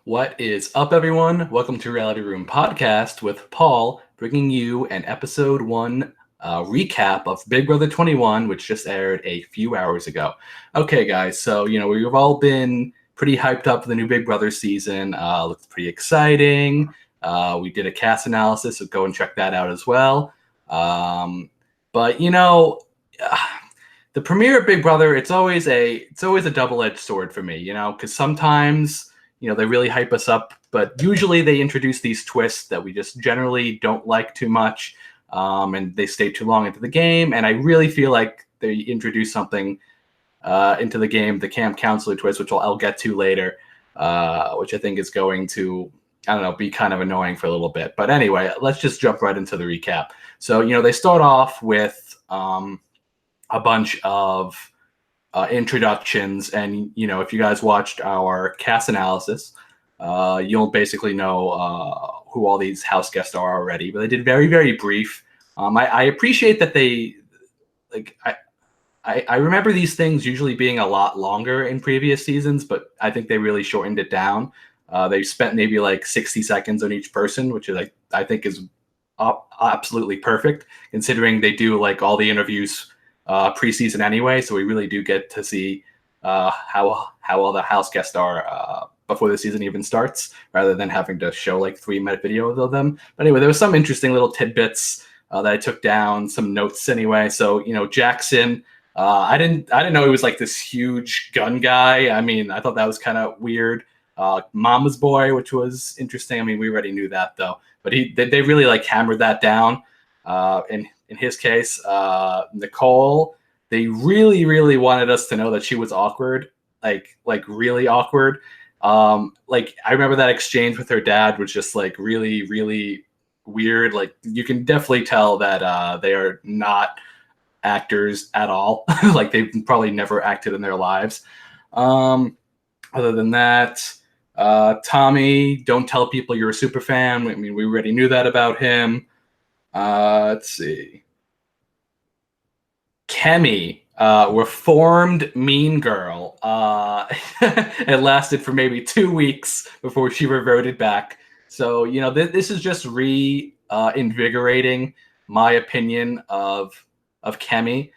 What is up, everyone? Welcome to Reality Room Podcast with Paul, bringing you an episode one recap of Big Brother 21, which just aired a few hours ago. Okay, guys, so we've all been pretty hyped up for the new Big Brother season. Looks pretty exciting. We did a cast analysis, so go and check that out as well. But the premiere of Big Brother, it's always a double-edged sword for me, because sometimes they really hype us up, but usually they introduce these twists that we just generally don't like too much, and they stay too long into the game. And I really feel like they introduce something into the game, the camp counselor twist, which I'll get to later, which I think is going to, I don't know, be kind of annoying for a little bit. But anyway, let's just jump right into the recap. So, they start off with a bunch of introductions, and if you guys watched our cast analysis, you'll basically know who all these house guests are already. But they did very, very brief. I appreciate that they I remember these things usually being a lot longer in previous seasons, but I think they really shortened it down. They spent maybe like 60 seconds on each person, which is I think is absolutely perfect, considering they do like all the interviews preseason anyway, so we really do get to see how all the house guests are before the season even starts, rather than having to show like 3-minute videos of them. But anyway, there was some interesting little tidbits that I took down, some notes anyway. So Jackson, I didn't know he was like this huge gun guy. I mean, I thought that was kind of weird. Mama's boy, which was interesting. I mean, we already knew that though, but they really like hammered that down. In his case, Nicole, they really, really wanted us to know that she was awkward, like really awkward. Like I remember that exchange with her dad was just like really, really weird. Like you can definitely tell that they are not actors at all. Like they've probably never acted in their lives. Other than that, Tommy, don't tell people you're a super fan. I mean, we already knew that about him. Let's see. Kemi, reformed mean girl. It lasted for maybe 2 weeks before she reverted back. So, this is just reinvigorating my opinion of Kemi.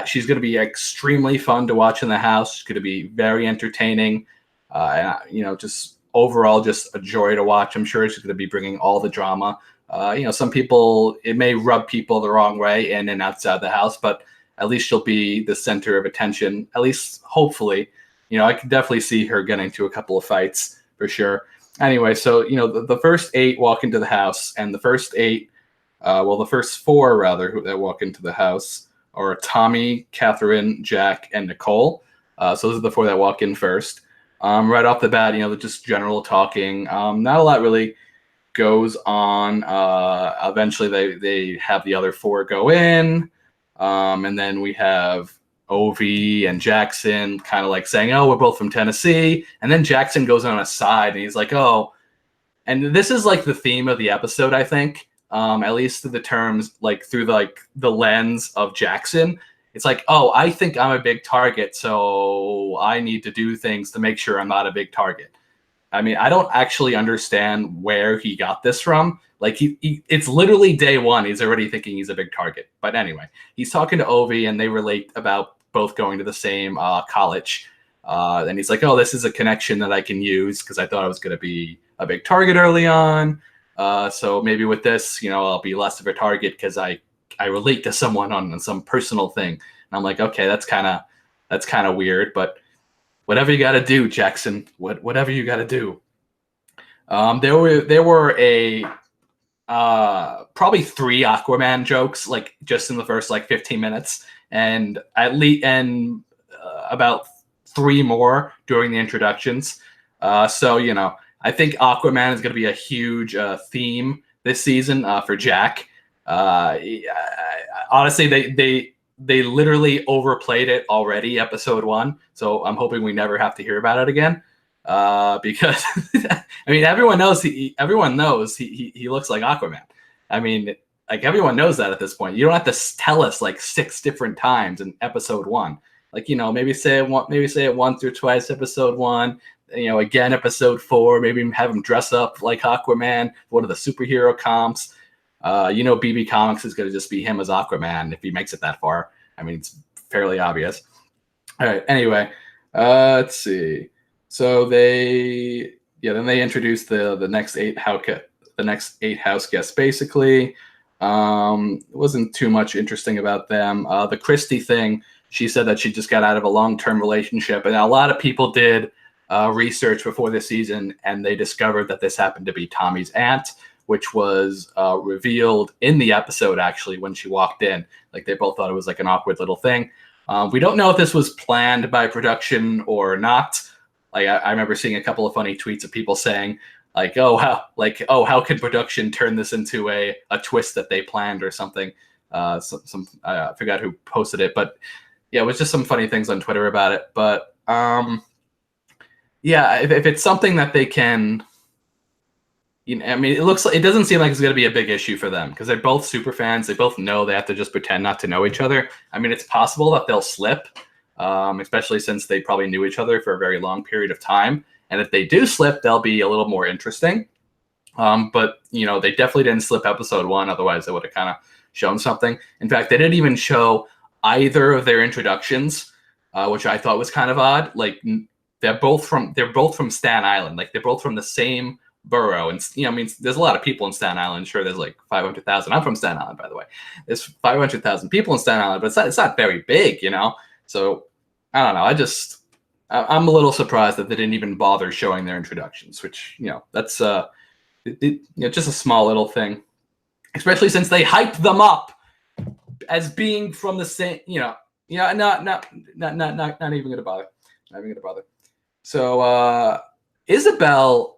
She's going to be extremely fun to watch in the house. She's going to be very entertaining. Just overall, just a joy to watch. I'm sure she's going to be bringing all the drama. Some people, it may rub people the wrong way in and outside the house, but at least she'll be the center of attention, at least hopefully. I could definitely see her getting into a couple of fights for sure. Anyway, so, the first 8 walk into the house, and the first 8, the first 4 rather, that walk into the house are Tommy, Catherine, Jack, and Nicole. So those are the 4 that walk in first. Right off the bat, just general talking. Not a lot really goes on. Eventually they have the other 4 go in, and then we have Ovi and Jackson kind of like saying, oh, we're both from Tennessee, and then Jackson goes on a side and he's like, oh, and this is like the theme of the episode, I think, at least through the terms, like through the lens of Jackson. It's like, oh, I think I'm a big target, so I need to do things to make sure I'm not a big target. I mean, I don't actually understand where he got this from. Like, it's literally day one. He's already thinking he's a big target. But anyway, he's talking to Ovi, and they relate about both going to the same college. And he's like, oh, this is a connection that I can use because I thought I was going to be a big target early on. So maybe with this, I'll be less of a target because I relate to someone on some personal thing. And I'm like, okay, that's kind of weird, but whatever you got to do, Jackson. Whatever you got to do. There were probably 3 Aquaman jokes, like just in the first 15 minutes, and about 3 more during the introductions. So I think Aquaman is going to be a huge theme this season for Jack. Honestly, they literally overplayed it already, episode 1. So I'm hoping we never have to hear about it again. Because I mean, everyone knows he looks like Aquaman. I mean, like everyone knows that at this point. You don't have to tell us 6 different times in episode 1. Maybe say it once or twice, episode 1. again, episode 4, maybe have him dress up like Aquaman, one of the superhero comps. BB Comics is going to just be him as Aquaman if he makes it that far. I mean, it's fairly obvious. All right. Anyway, let's see. So then they introduced the next 8 house guests. Basically, it wasn't too much interesting about them. The Christie thing, she said that she just got out of a long-term relationship, and a lot of people did research before this season, and they discovered that this happened to be Tommy's aunt, which was revealed in the episode, actually, when she walked in. Like, they both thought it was like an awkward little thing. We don't know if this was planned by production or not. Like, I remember seeing a couple of funny tweets of people saying, like, how can production turn this into a twist that they planned or something? I forgot who posted it, but yeah, it was just some funny things on Twitter about it. But yeah, if it's something that they can, I mean, it doesn't seem like it's going to be a big issue for them because they're both super fans. They both know they have to just pretend not to know each other. I mean, it's possible that they'll slip, especially since they probably knew each other for a very long period of time. And if they do slip, they'll be a little more interesting. But, they definitely didn't slip episode 1. Otherwise, they would have kind of shown something. In fact, they didn't even show either of their introductions, which I thought was kind of odd. Like, they're both from Staten Island. Like, they're both from the same borough. And, there's a lot of people in Staten Island. Sure, there's like 500,000. I'm from Staten Island, by the way. There's 500,000 people in Staten Island, but it's not very big, So, I don't know. I'm a little surprised that they didn't even bother showing their introductions, which, that's just a small little thing, especially since they hyped them up as being from the same, not even going to bother. Not even going to bother. So, Isabel,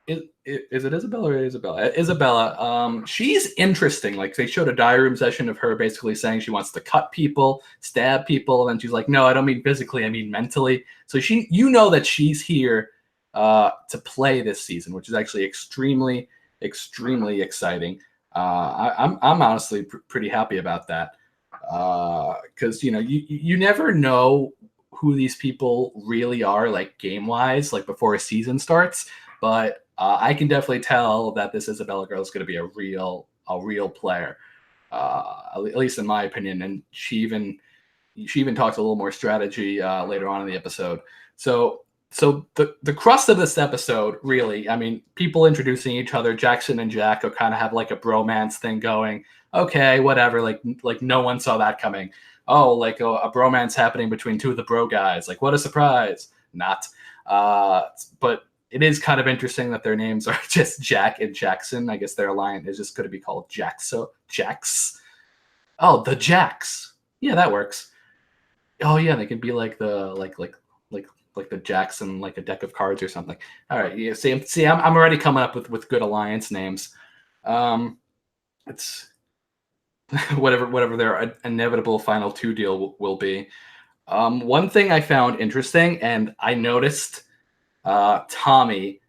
is it Isabel or Isabella? Isabella, she's interesting. Like, they showed a diary room session of her basically saying she wants to cut people, stab people, and then she's like, no, I don't mean physically, I mean mentally. So that she's here to play this season, which is actually extremely, extremely exciting. I'm honestly pretty happy about that because you never know who these people really are, like game wise, like before a season starts. But I can definitely tell that this Isabella girl is going to be a real player, at least in my opinion. And she even talks a little more strategy later on in the episode. So the crust of this episode, really, I mean, people introducing each other. Jackson and Jack will kind of have like a bromance thing going. Okay, whatever. Like no one saw that coming. Oh, like a bromance happening between 2 of the bro guys. Like, what a surprise. Not. But it is kind of interesting that their names are just Jack and Jackson. I guess their alliance is just going to be called Jacks. Oh, the Jacks. Yeah, that works. Oh yeah, they could be like the like the Jackson, like a deck of cards or something. All right, yeah. See, I'm already coming up with good alliance names. It's whatever their inevitable final 2 deal will be. One thing I found interesting, and I noticed Tommy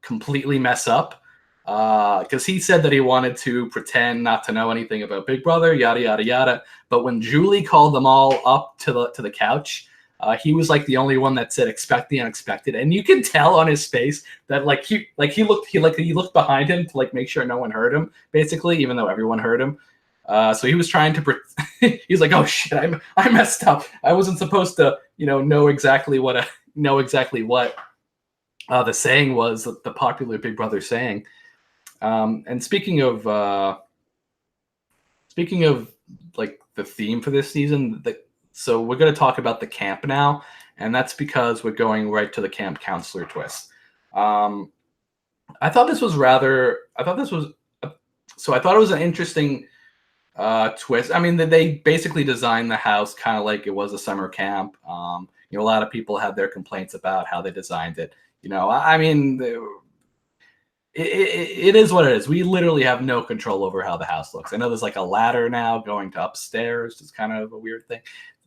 completely mess up because he said that he wanted to pretend not to know anything about Big Brother, yada yada yada. But when Julie called them all up to the couch, he was like the only one that said expect the unexpected, and you can tell on his face that he looked behind him to like make sure no one heard him, basically, even though everyone heard him. So he was trying to he's like, oh shit, I messed up. I wasn't supposed to know exactly what the saying was, the popular Big Brother saying. And speaking of like the theme for this season, so we're going to talk about the camp now, and that's because we're going right to the camp counselor twist. I thought it was an interesting twist. I mean, they basically designed the house kind of like it was a summer camp. A lot of people had their complaints about how they designed it. I mean, it is what it is. We literally have no control over how the house looks. I know there's like a ladder now going to upstairs. It's kind of a weird thing.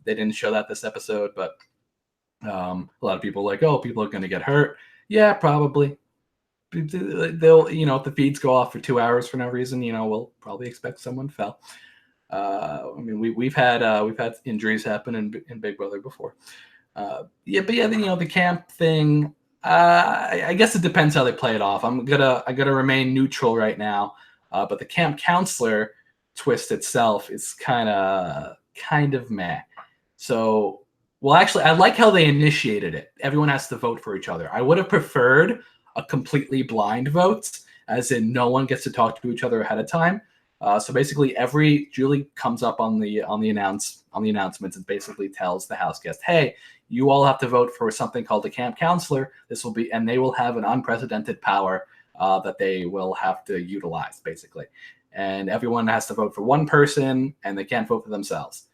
They didn't show that this episode, but a lot of people are like, oh, people are going to get hurt. Yeah, probably. They'll, if the feeds go off for 2 hours for no reason, we'll probably expect someone fell. I mean, we've had injuries happen in Big Brother before. The camp thing. I guess it depends how they play it off. I gotta remain neutral right now. But the camp counselor twist itself is kind of meh. So, well, actually, I like how they initiated it. Everyone has to vote for each other. I would have preferred a completely blind vote, as in no one gets to talk to each other ahead of time. So basically, every Julie comes up on the announcements and basically tells the house guest, "Hey, you all have to vote for something called the camp counselor. This will be, and they will have an unprecedented power that they will have to utilize, basically. And everyone has to vote for one person, and they can't vote for themselves.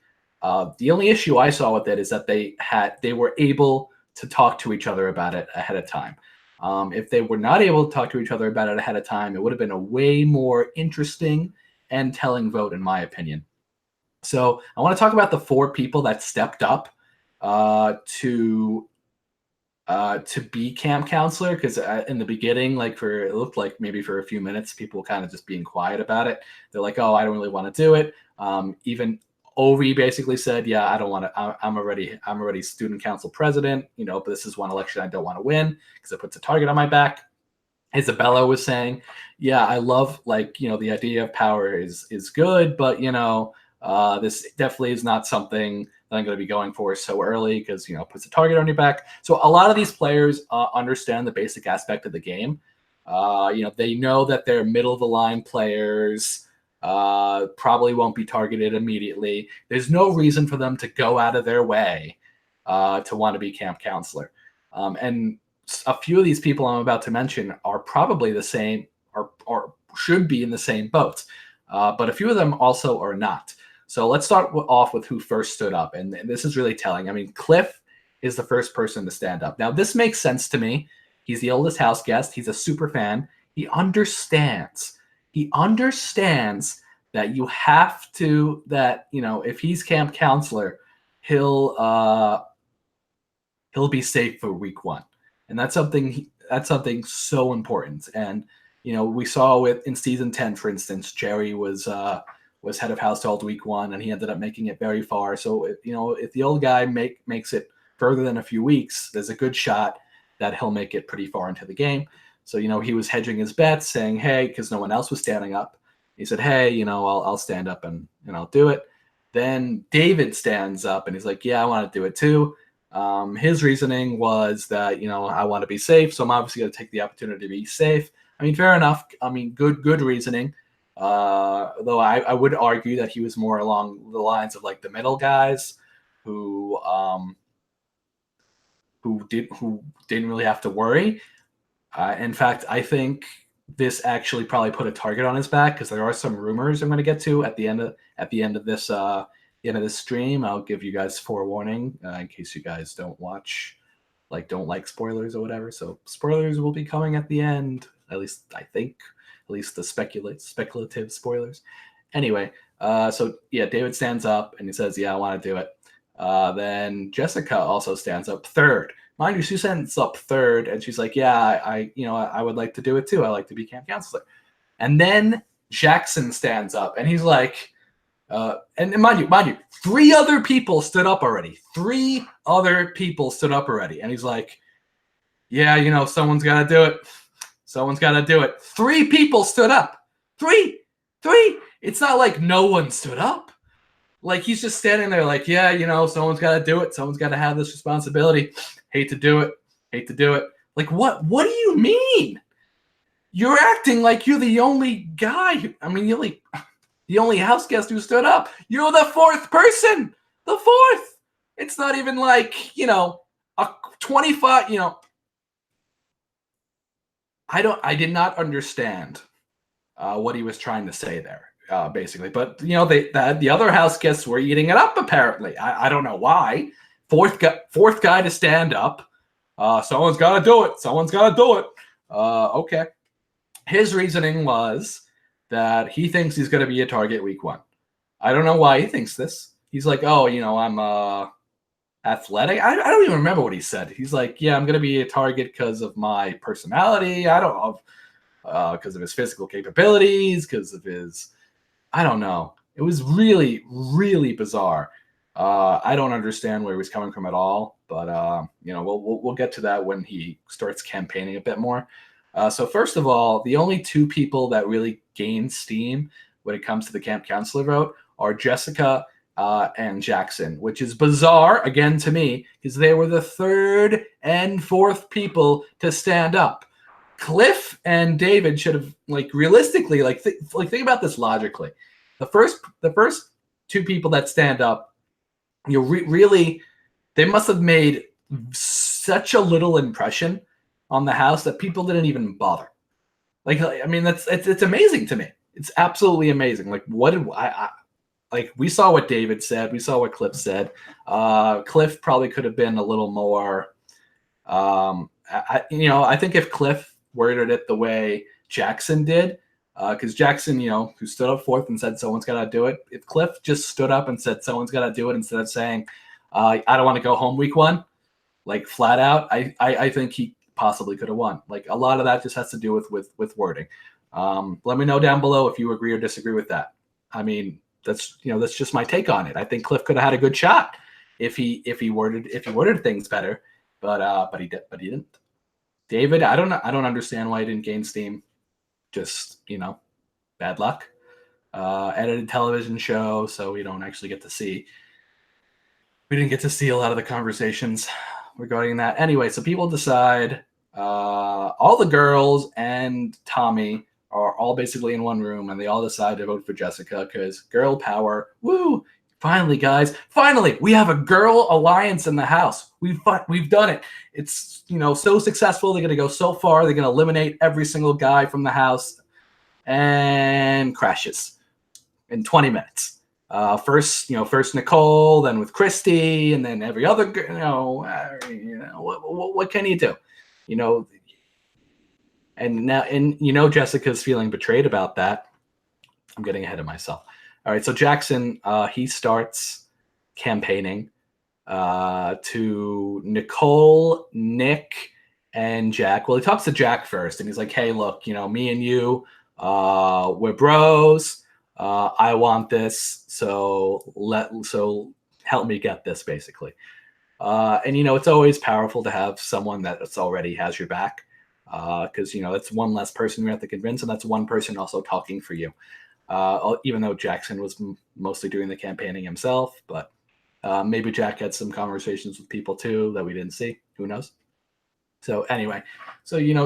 The only issue I saw with it is that they were able to talk to each other about it ahead of time. If they were not able to talk to each other about it ahead of time, it would have been a way more interesting and telling vote, in my opinion. So I want to talk about the 4 people that stepped up to be camp counselor, because in the beginning, like for it looked like maybe for a few minutes, people kind of just being quiet about it. They're like, "Oh, I don't really want to do it." Even Ovi basically said, "Yeah, I don't want to. I'm already student council president. But this is one election I don't want to win because it puts a target on my back." Isabella was saying, "Yeah, I love the idea of power is good, but this definitely is not something that I'm going to be going for so early because it puts a target on your back." So a lot of these players understand the basic aspect of the game. They know that they're middle of the line players. Probably won't be targeted immediately. There's no reason for them to go out of their way to want to be camp counselor. And a few of these people I'm about to mention are probably the same, or should be in the same boat, but a few of them also are not. So let's start off with who first stood up, and this is really telling. I mean, Cliff is the first person to stand up. Now, this makes sense to me. He's the oldest house guest. He's a super fan. He understands. He understands that you have to. That if he's camp counselor, he'll he'll be safe for week 1, and that's something so important. And we saw with in season 10, for instance, Jerry was head of household week 1, and he ended up making it very far. So if the old guy makes it further than a few weeks, there's a good shot that he'll make it pretty far into the game. So he was hedging his bets, saying, "Hey," because no one else was standing up. He said, "Hey, I'll stand up and I'll do it." Then David stands up and he's like, "Yeah, I want to do it too." His reasoning was that I want to be safe, so I'm obviously going to take the opportunity to be safe. I mean, fair enough. I mean, good reasoning. Though I would argue that he was more along the lines of like the middle guys who didn't really have to worry. In fact, I think this actually probably put a target on his back, because there are some rumors I'm going to get to at the end of this stream. I'll give you guys forewarning in case you guys don't like spoilers or whatever. So spoilers will be coming at the end. At least I think. At least the speculative spoilers. Anyway, so yeah, David stands up and he says, "Yeah, I want to do it." Then Jessica also stands up third. Mind you, she stands up third, and she's like, "Yeah, I would like to do it too. I like to be camp counselor." And then Jackson stands up, and he's like, and mind you, 3 other people stood up already. 3 other people stood up already, and he's like, "Yeah, someone's got to do it. Someone's got to do it." 3 people stood up. 3. It's not like no one stood up. Like, he's just standing there like, "Yeah, someone's got to do it. Someone's got to have this responsibility. Hate to do it. Like, what do you mean? You're acting like you're the only guy. I mean, the only house guest who stood up. You're the 4th person. The 4th. It's not even like, a 25, I did not understand what he was trying to say there, basically. But the other house guests were eating it up. Apparently, I don't know why. Fourth guy to stand up. Someone's got to do it. Someone's got to do it. Okay. His reasoning was that he thinks he's going to be a target week 1. I don't know why he thinks this. He's like, "Oh, I'm athletic." I don't even remember what he said. He's like, "Yeah, I'm going to be a target because of my personality. I don't know, because of his physical capabilities, because of his, I don't know." It was really, really bizarre. I don't understand where he was coming from at all, but we'll get to that when he starts campaigning a bit more. So first of all, the only two people that really gain steam when it comes to the camp counselor vote are Jessica and Jackson, which is bizarre again to me because they were the third and fourth people to stand up. Cliff and David should have realistically think about this logically. The first two people that stand up, really, they must have made such a little impression on the house that people didn't even bother. I mean, it's amazing to me. It's absolutely amazing. What did we saw what David said. We saw what Cliff said. Cliff probably could have been a little more. I think if Cliff worded it the way Jackson did, because Jackson, who stood up fourth and said someone's got to do it. If Cliff just stood up and said someone's got to do it instead of saying, I don't want to go home week one, flat out, I think he possibly could have won. A lot of that just has to do with wording. Let me know down below if you agree or disagree with that. I mean, that's just my take on it. I think Cliff could have had a good shot if he worded things better, but he didn't. David, I don't understand why he didn't gain steam. Just bad luck. Edited television show, so we don't actually get to see. We didn't get to see a lot of the conversations regarding that. Anyway, so people decide. All the girls and Tommy are all basically in one room, and they all decide to vote for Jessica because girl power. Woo! Finally, guys. Finally, we have a girl alliance in the house. We've done it. It's so successful. They're gonna go so far. They're gonna eliminate every single guy from the house, and crashes in 20 minutes. First Nicole, then with Christy, and then every other. What can you do? And Jessica's feeling betrayed about that. I'm getting ahead of myself. All right, so Jackson, he starts campaigning to Nicole, Nick, and Jack. Well, he talks to Jack first, and he's like, "Hey, look, me and you, we're bros. I want this, so help me get this, basically." And it's always powerful to have someone that's already has your back, because that's one less person you have to convince, and that's one person also talking for you. Even though Jackson was mostly doing the campaigning himself, but maybe Jack had some conversations with people too that we didn't see. Who knows? So anyway,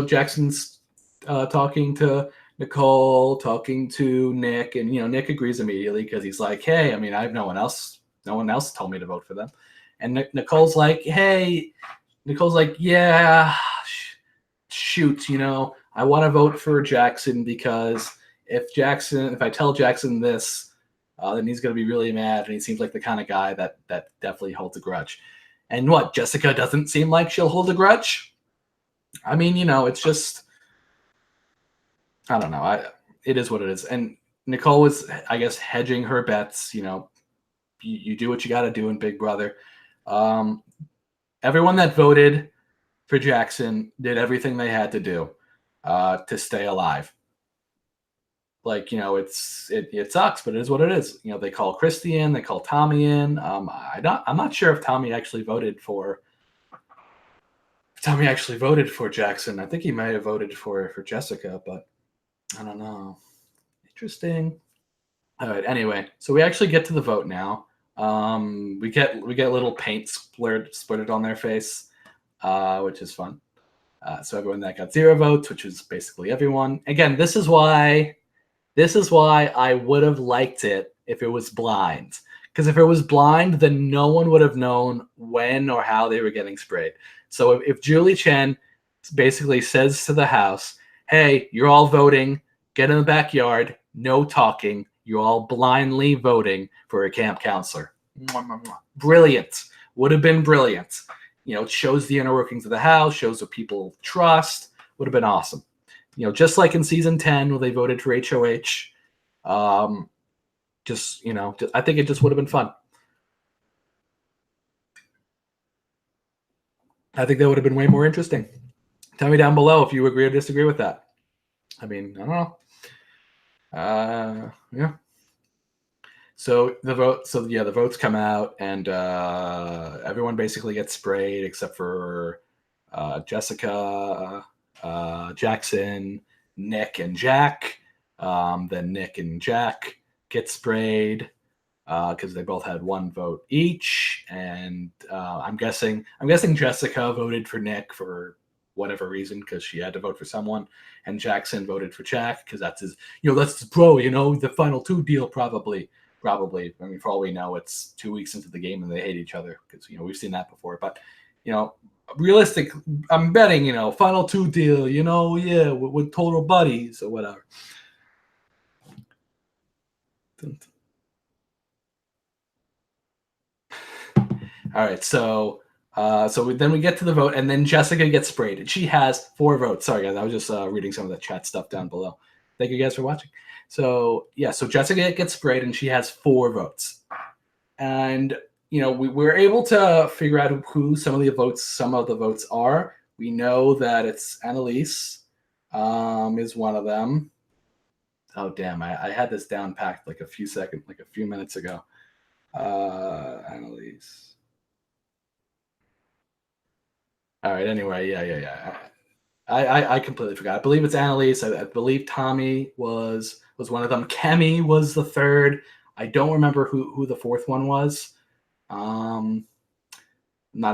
Jackson's talking to Nicole, talking to Nick, and Nick agrees immediately because he's like, "Hey, I mean, I have no one else told me to vote for them." And Nicole's like, "Yeah, shoot, I want to vote for Jackson because if I tell Jackson this, then he's going to be really mad, and he seems like the kind of guy that definitely holds a grudge." And what, Jessica doesn't seem like she'll hold a grudge? I mean, it's just, I don't know. It is what it is. And Nicole was, I guess, hedging her bets. You do what you got to do in Big Brother. Everyone that voted for Jackson did everything they had to do to stay alive. It sucks, but it is what it is. They call Christy in, they call Tommy in. I'm not sure if Tommy actually voted for Jackson. I think he may have voted for Jessica, but I don't know. Interesting. All right. Anyway, so we actually get to the vote now. We get little paint splurted on their face, which is fun. So everyone that got 0 votes, which is basically everyone. Again, this is why I would have liked it if it was blind. Because if it was blind, then no one would have known when or how they were getting sprayed. So if Julie Chen basically says to the house, "Hey, you're all voting, get in the backyard, no talking, you're all blindly voting for a camp counselor." Brilliant. Would have been brilliant. It shows the inner workings of the house, shows what people trust. Would have been awesome. Just like in season 10 where they voted for HOH. I think it just would have been fun. I think that would have been way more interesting. Tell me down below if you agree or disagree with that. I mean, I don't know. Yeah. So the vote, so yeah, the votes come out, and everyone basically gets sprayed except for Jessica, Jackson, Nick, and Jack. Then Nick and Jack get sprayed because they both had one vote each, and I'm guessing Jessica voted for Nick for whatever reason because she had to vote for someone, and Jackson voted for Jack because that's his bro, the final two deal probably. Probably. I mean, for all we know, it's 2 weeks into the game and they hate each other because we've seen that before. But you know, realistic. I'm betting final two deal. Yeah, with total buddies or whatever. All right, then we get to the vote, and then Jessica gets sprayed, and she has 4 votes. Sorry, guys, I was just reading some of the chat stuff down below. Thank you guys for watching. So yeah, so Jessica gets sprayed, and she has 4 votes, and we're able to figure out who some of the votes are. We know that it's Annalise, is one of them. Oh damn, I had this down packed like a few minutes ago. Annalise. All right. Anyway, yeah. I completely forgot. I believe it's Annalise. I believe Tommy was one of them. Kemi was the third. I don't remember who the fourth one was. Not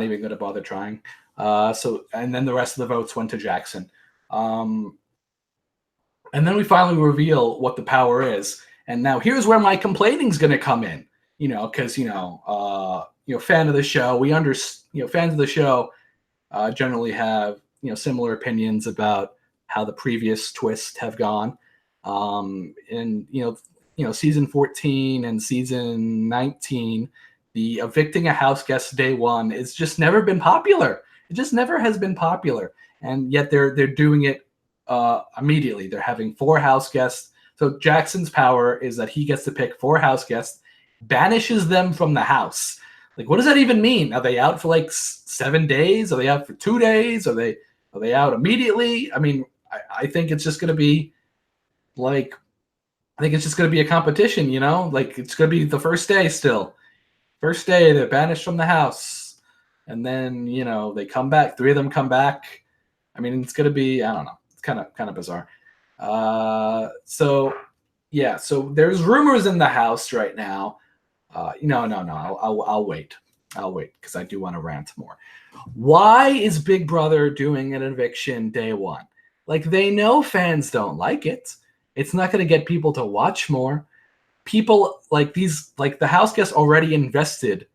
even going to bother trying. And then the rest of the votes went to Jackson. And then we finally reveal what the power is. And now here's where my complaining's going to come in. Because fan of the show, fans of the show generally have similar opinions about how the previous twists have gone. And season 14 and season 19, the evicting a house guest day one is just never been popular. It just never has been popular, and yet they're doing it immediately. They're having 4 house guests. So Jackson's power is that he gets to pick 4 house guests, banishes them from the house. Like, what does that even mean? Are they out for like 7 days? Are they out for 2 days? Are they out immediately? I mean, I think it's just going to be like, I think it's just going to be a competition, like it's going to be the first day still. First day, they're banished from the house. And then, they come back. 3 of them come back. I mean, it's going to be, I don't know. It's kind of bizarre. So there's rumors in the house right now. No. I'll wait. I'll wait because I do want to rant more. Why is Big Brother doing an eviction day one? Like, they know fans don't like it. It's not going to get people to watch more. People like the house guests already invested,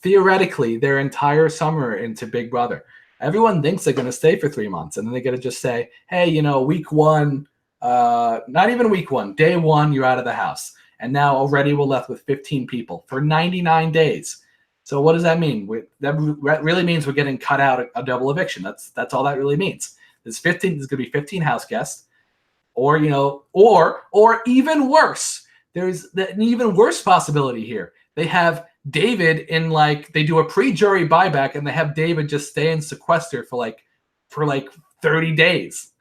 theoretically, their entire summer into Big Brother. Everyone thinks they're going to stay for 3 months, and then they're going to just say, hey, week 1, not even week 1, day 1, you're out of the house. And now already we're left with 15 people for 99 days. So what does that mean? That really means we're getting cut out a double eviction. That's all that really means. There's going to be 15 house guests, or even worse. There's an even worse possibility here. They have David they do a pre-jury buyback, and they have David just stay in sequester for 30 days.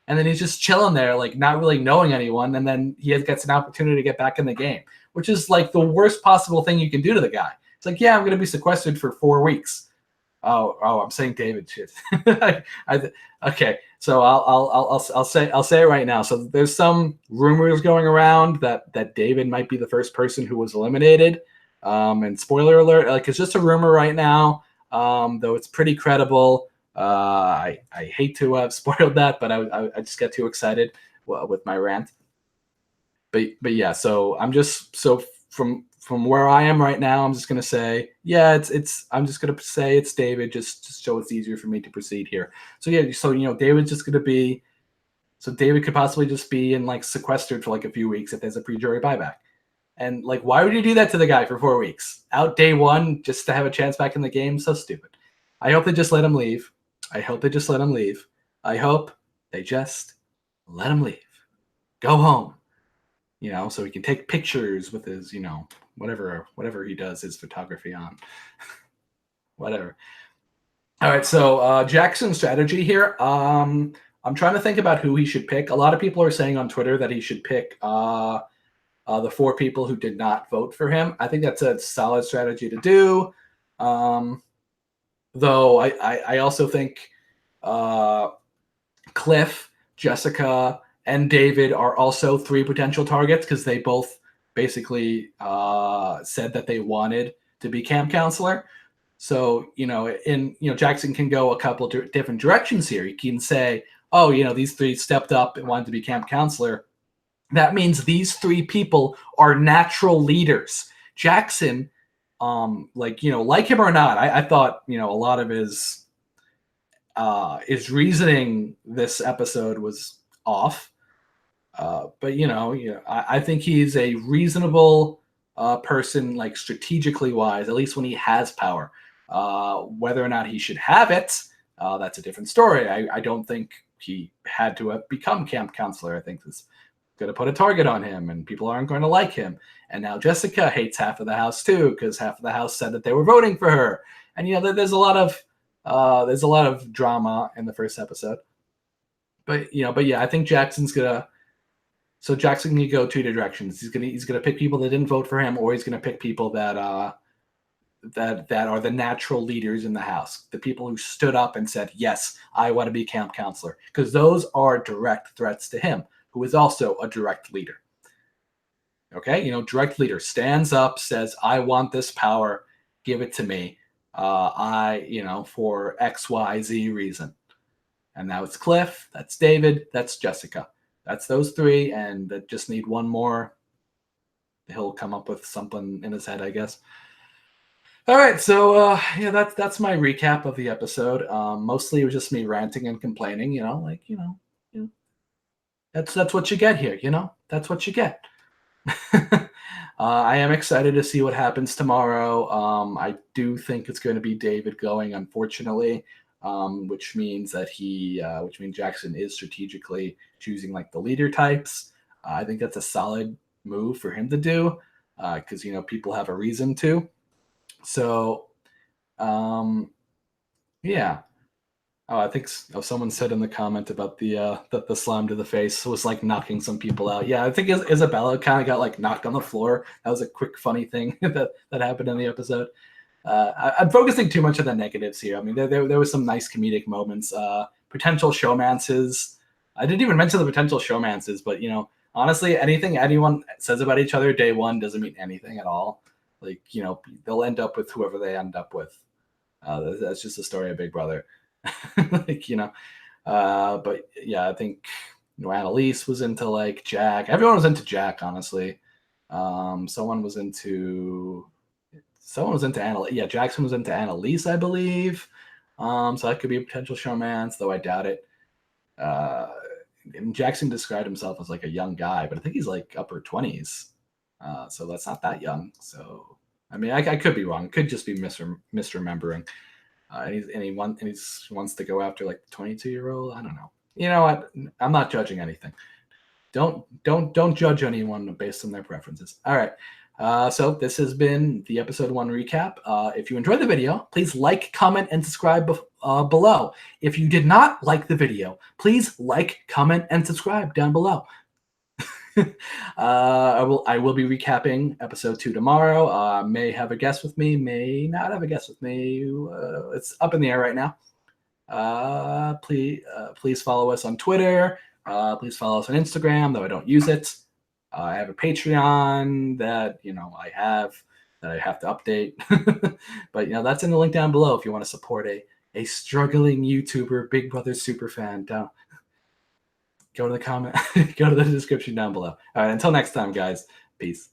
And then he's just chilling there, like not really knowing anyone. And then he gets an opportunity to get back in the game, which is like the worst possible thing you can do to the guy. It's like, yeah, I'm going to be sequestered for 4 weeks. Oh, I'm saying David shit. Okay, so I'll say it right now. So there's some rumors going around that David might be the first person who was eliminated. And spoiler alert, like, it's just a rumor right now, though it's pretty credible. I hate to have spoiled that, but I just get too excited with my rant. But yeah, so I'm just from where I am right now, I'm just gonna say, yeah, I'm just gonna say it's David, just so it's easier for me to proceed here. So yeah, David's just gonna be, so David could possibly just be in sequestered for like a few weeks if there's a pre-jury buyback. And why would you do that to the guy for 4 weeks? Out day 1 just to have a chance back in the game? So stupid. I hope they just let him leave. I hope they just let him leave. Go home. So he can take pictures with his, whatever he does his photography on. Whatever. All right, so Jackson's strategy here. I'm trying to think about who he should pick. A lot of people are saying on Twitter that he should pick the 4 people who did not vote for him. I think that's a solid strategy to do. Though I also think Cliff, Jessica, and David are also 3 potential targets because they both basically said that they wanted to be camp counselor. So, Jackson can go a couple different directions here. He can say, oh, these 3 stepped up and wanted to be camp counselor. That means these 3 people are natural leaders. Jackson, like him or not, I thought, a lot of his reasoning this episode was off. But I think he's a reasonable person, like strategically wise, at least when he has power. Whether or not he should have it, that's a different story. I don't think he had to have become camp counselor. I think this is going to put a target on him, and people aren't going to like him. And now Jessica hates half of the house too, because half of the house said that they were voting for her. And there's a lot of drama in the first episode. But yeah, I think Jackson's gonna. So Jackson can go 2 directions. He's gonna pick people that didn't vote for him, or he's gonna pick people that that are the natural leaders in the house, the people who stood up and said, "Yes, I want to be camp counselor," because those are direct threats to him, who is also a direct leader. Okay, direct leader stands up, says, "I want this power, give it to me. For X, Y, Z reason." And now it's Cliff, that's David, that's Jessica. That's those 3, and that just need one more. He'll come up with something in his head, I guess. All right, so that's my recap of the episode. Mostly it was just me ranting and complaining. That's what you get here. That's what you get. I am excited to see what happens tomorrow. I do think it's going to be David going, unfortunately. Which means Jackson is strategically choosing like the leader types. I think that's a solid move for him to do because people have a reason to. So, yeah. Oh, I think someone said in the comment about the slime to the face was like knocking some people out. Yeah, I think Isabella kind of got like knocked on the floor. That was a quick funny thing that happened in the episode. I'm focusing too much on the negatives here. I mean, there was some nice comedic moments. Potential showmances. I didn't even mention the potential showmances, but honestly, anything anyone says about each other day one doesn't mean anything at all. Like they'll end up with whoever they end up with. That's just the story of Big Brother. But yeah, I think Annalise was into like Jack. Everyone was into Jack, honestly. Someone was into Annalise. Yeah, Jackson was into Annalise, I believe. So that could be a potential showmance, though I doubt it. And Jackson described himself as like a young guy, but I think he's like upper 20s. So that's not that young. So I mean, I could be wrong. It could just be misremembering. And he wants to go after like the 22-year-old. I don't know. You know what? I'm not judging anything. Don't judge anyone based on their preferences. All right. So this has been the episode 1 recap. If you enjoyed the video, please like, comment, and subscribe below. If you did not like the video, please like, comment, and subscribe down below. I will be recapping episode 2 tomorrow. May have a guest with me, may not have a guest with me. It's up in the air right now. Please follow us on Twitter. Please follow us on Instagram, though I don't use it. I have a Patreon that I have to update. But that's in the link down below if you want to support a struggling YouTuber, Big Brother super fan. Go to the comment, go to the description down below. All right, until next time, guys. Peace.